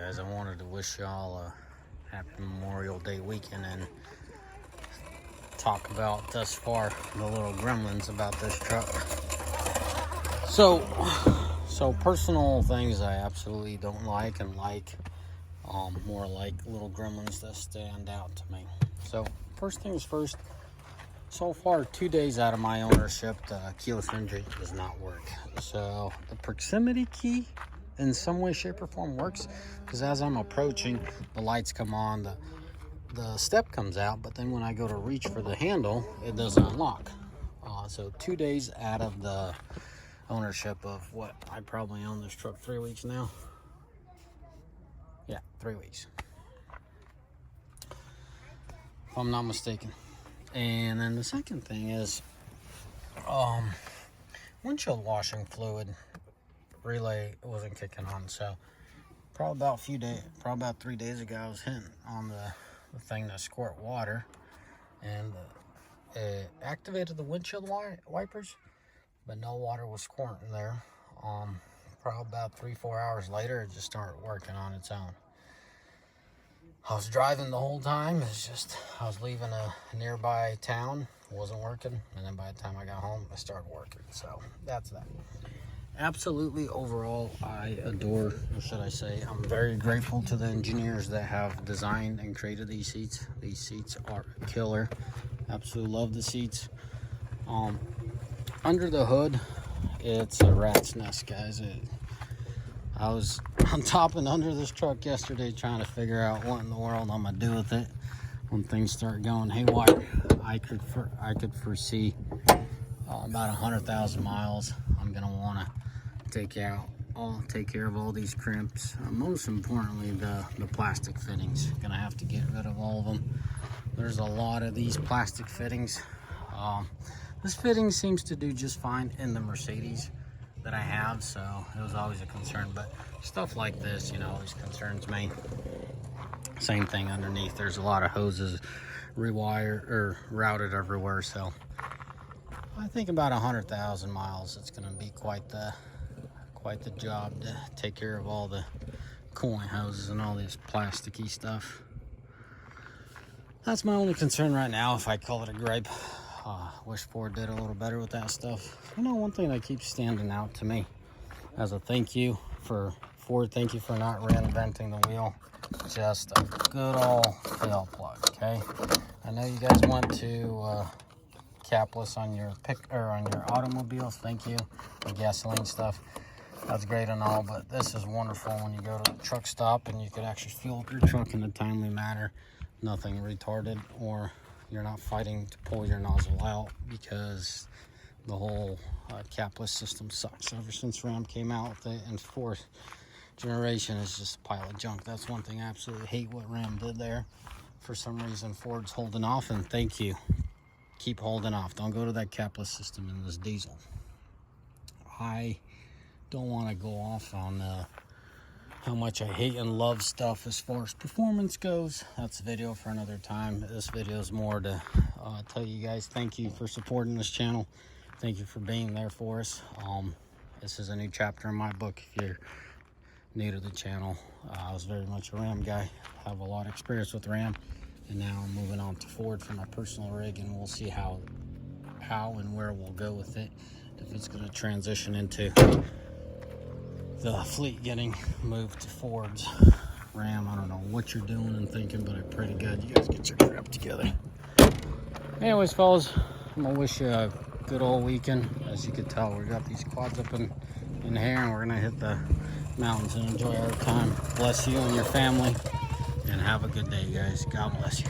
guys, I wanted to wish y'all a happy Memorial Day weekend and talk about thus far the little gremlins about this truck. So personal things I absolutely don't like, and more like little gremlins that stand out to me. So first things first, so far 2 days out of my ownership, the keyless entry does not work. So the proximity key in some way, shape, or form works, because as I'm approaching, the lights come on, the step comes out, but then when I go to reach for the handle, it doesn't unlock. So 2 days out of the ownership of what, I probably own this truck 3 weeks now. Yeah, 3 weeks, if I'm not mistaken. And then the second thing is windshield washing fluid relay wasn't kicking on. So probably about 3 days ago, I was hitting on the thing that squirt water, and it activated the windshield wipers, but no water was squirting there. Probably about 3-4 hours later, it just started working on its own. I was driving the whole time. It's just, I was leaving a nearby town, it wasn't working, and then by the time I got home, it started working. So that's that. Absolutely, overall, I adore, or should I say, I'm very grateful to the engineers that have designed and created these seats. These seats are killer. Absolutely love the seats. Under the hood, it's a rat's nest, guys. I was on top and under this truck yesterday trying to figure out what in the world I'm gonna do with it when things start going haywire. I could foresee about 100,000 miles. I'm gonna want to take care of all these crimps. Most importantly, the plastic fittings. Gonna have to get rid of all of them. There's a lot of these plastic fittings. This fitting seems to do just fine in the Mercedes that I have, so it was always a concern, but stuff like this, always concerns me. Same thing underneath. There's a lot of hoses rewired or routed everywhere, so I think about 100,000 miles, it's going to be quite the job to take care of all the coolant hoses and all this plasticky stuff. That's my only concern right now, if I call it a gripe. Wish Ford did a little better with that stuff. One thing that keeps standing out to me as a thank you for Ford, thank you for not reinventing the wheel. Just a good old fail plug, okay? I know you guys went to capless on your automobiles. Thank you. The gasoline stuff, that's great and all, but this is wonderful when you go to the truck stop and you can actually fuel up your truck in a timely manner. Nothing retarded, or you're not fighting to pull your nozzle out, because the whole capless system sucks. Ever since Ram came out with it in 4th generation, it's just a pile of junk. That's one thing I absolutely hate what Ram did there. For some reason, Ford's holding off, and thank you. Keep holding off. Don't go to that capless system in this diesel. I don't want to go off on how much I hate and love stuff as far as performance goes. That's a video for another time. This video is more to tell you guys thank you for supporting this channel. Thank you for being there for us. This is a new chapter in my book. If you're new to the channel, I was very much a Ram guy. I have a lot of experience with Ram, and now I'm moving on to Ford for my personal rig, and we'll see how and where we'll go with it. If it's going to transition into the fleet getting moved to Ford's. Ram, I don't know what you're doing and thinking, but I pray to God you guys get your crap together. Anyways, fellas, I'm gonna wish you a good old weekend. As you can tell, we got these quads up in the air, and we're gonna hit the mountains and enjoy our time. Bless you and your family, and have a good day, guys. God bless you.